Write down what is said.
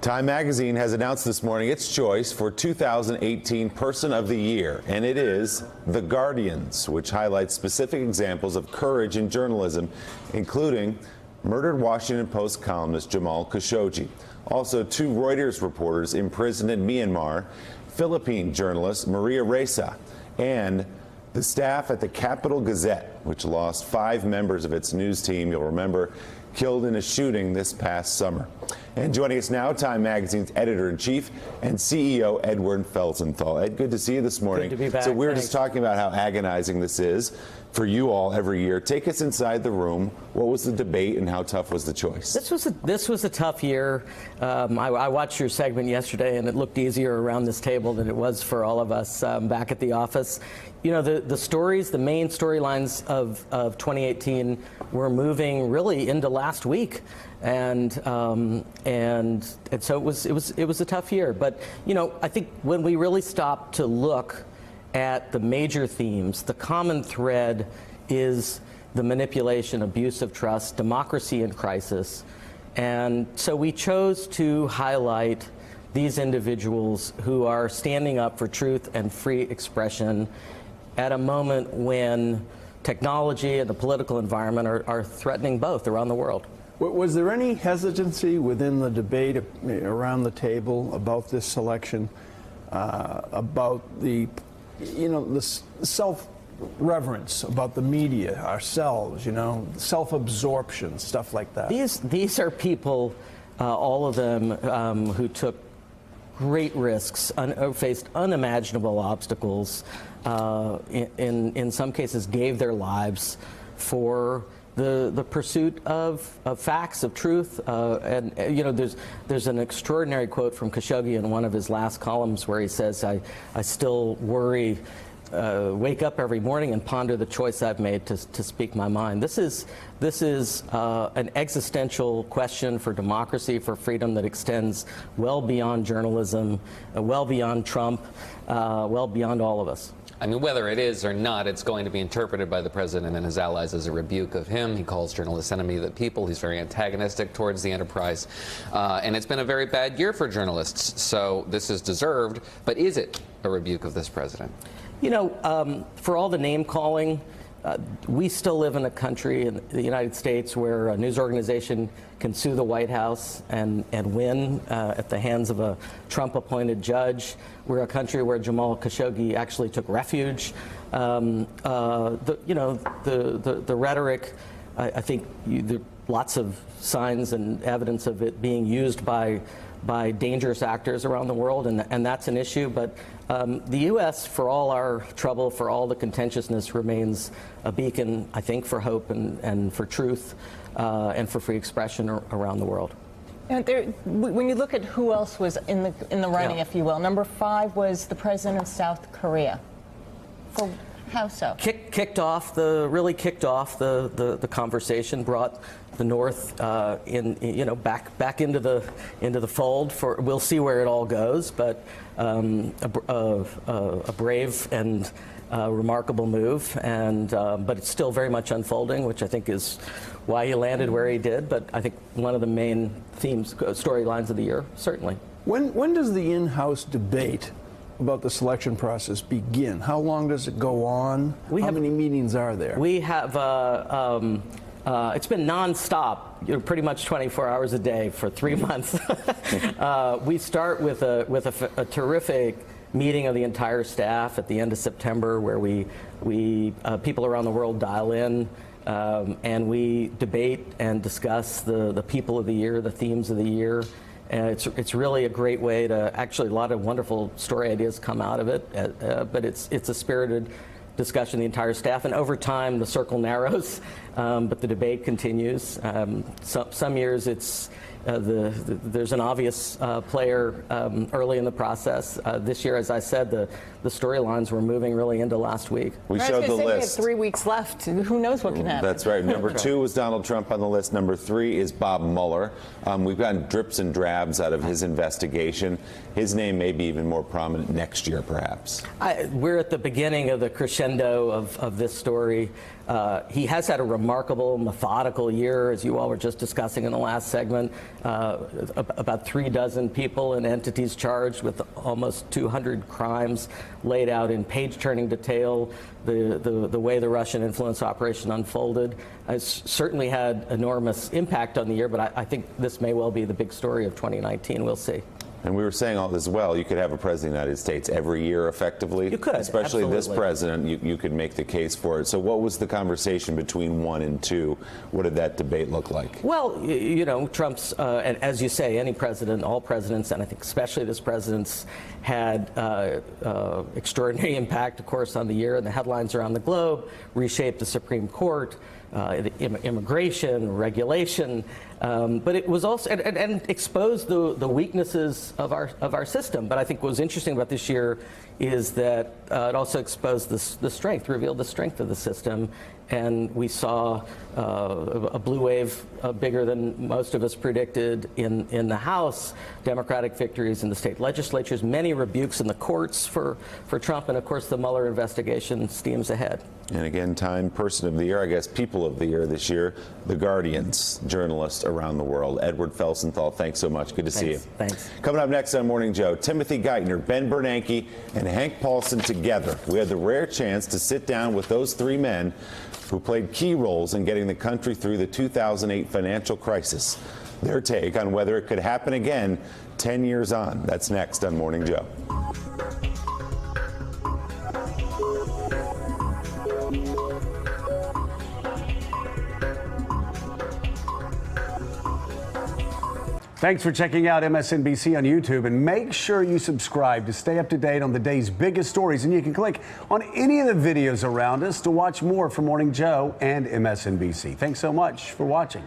Time Magazine has announced this morning its choice for 2018 Person of the Year, and it is The Guardians, which highlights specific examples of courage in journalism, including murdered Washington Post columnist Jamal Khashoggi, also 2 Reuters reporters imprisoned in Myanmar, Philippine journalist Maria Ressa, and the staff at the Capital Gazette, which lost 5 members of its news team, you'll remember, killed in a shooting this past summer. And joining us now, Time Magazine's editor-in-chief and CEO, Edward Felsenthal. Ed, good to see you this morning. Good to be back. So we were Thanks. just talking about how agonizing this is for you all every year. Take us inside the room. What was the debate and how tough was the choice? This was a tough year. I watched your segment yesterday, and it looked easier around this table than it was for all of us back at the office. You know, the stories, the main storylines of 2018 were moving really into last week, and so it was a tough year. But you know, I think when we really stopped to look at the major themes, the common thread is the manipulation, abuse of trust, democracy in crisis. And so we chose to highlight these individuals who are standing up for truth and free expression at a moment when technology and the political environment are threatening both around the world. Was there any hesitancy within the debate around the table about this selection, about the self-reverence about the media, ourselves, self-absorption, stuff like that? These are people, all of them, who took great risks, faced unimaginable obstacles, in some cases gave their lives for the pursuit of facts, of truth, and you know, there's an extraordinary quote from Khashoggi in one of his last columns where he says, I still worry, wake up every morning and ponder the choice I've made to speak my mind. This is an existential question for democracy, for freedom that extends well beyond journalism, well beyond Trump, well beyond all of us. I mean, whether it is or not, it's going to be interpreted by the president and his allies as a rebuke of him. He calls journalists enemy of the people. He's very antagonistic towards the enterprise. And it's been a very bad year for journalists. So this is deserved. But is it a rebuke of this president? You know, for all the name calling, we still live in a country in the United States where a news organization can sue the White House and win at the hands of a Trump-appointed judge. We're a country where Jamal Khashoggi actually took refuge. The rhetoric, I think there are lots of signs and evidence of it being used by dangerous actors around the world, and that's an issue. But the U.S., for all our trouble, for all the contentiousness, remains a beacon, I think, for hope and for truth and for free expression around the world. When you look at who else was in the running, if you will, number 5 was the president of South Korea. How so? Really kicked off the conversation, brought the North back into the fold. We'll see where it all goes, but a brave and remarkable move, but it's still very much unfolding, which I think is why he landed where he did. But I think one of the main themes, storylines of the year, certainly. When does the in-house debate about the selection process begin? How long does it go on? How many meetings are there? We have it's been nonstop, pretty much 24 hours a day for 3 months. We start with a terrific meeting of the entire staff at the end of September, where we people around the world dial in, and we debate and discuss the people of the year, the themes of the year. It's really a great way to actually, a lot of wonderful story ideas come out of it, but it's a spirited discussion, the entire staff, and over time the circle narrows, but the debate continues. Some years it's there's an obvious player early in the process. This year, as I said, the storylines were moving really into last week. We showed the list. We have 3 weeks left. Who knows what can happen? That's right. Number 2 was Donald Trump on the list. Number 3 is Bob Mueller. We've gotten drips and drabs out of his investigation. His name may be even more prominent next year, perhaps. We're at the beginning of the crescendo of this story. He has had a remarkable, methodical year, as you all were just discussing in the last segment. about 36 people and entities charged with almost 200 crimes laid out in page-turning detail. The way the Russian influence operation unfolded has certainly had enormous impact on the year, but I think this may well be the big story of 2019. We'll see. And we were saying all this well, you could have a president of the United States every year effectively. You could, especially absolutely. This president, you could make the case for it. So what was the conversation between 1 and 2? What did that debate look like? Well, you know, Trump's, and as you say, any president, all presidents, and I think especially this president's had extraordinary impact, of course, on the year and the headlines around the globe, reshaped the Supreme Court, immigration, regulation, but it was also and exposed the weaknesses of our system. But I think what was interesting about this year is that it also exposed the strength, revealed the strength of the system, and we saw a blue wave bigger than most of us predicted in the House, Democratic victories in the state legislatures, many rebukes in the courts for Trump, and of course the Mueller investigation steams ahead. And again, Time Person of the Year, I guess People of the Year this year, The Guardian's journalists around the world. Edward Felsenthal, thanks so much. Good to see you. Thanks. Coming up next on Morning Joe, Timothy Geithner, Ben Bernanke, and Hank Paulson together. We had the rare chance to sit down with those three men who played key roles in getting the country through the 2008 financial crisis. Their take on whether it could happen again 10 years on. That's next on Morning Joe. Thanks for checking out MSNBC on YouTube, and make sure you subscribe to stay up to date on the day's biggest stories. And you can click on any of the videos around us to watch more from Morning Joe and MSNBC. Thanks so much for watching.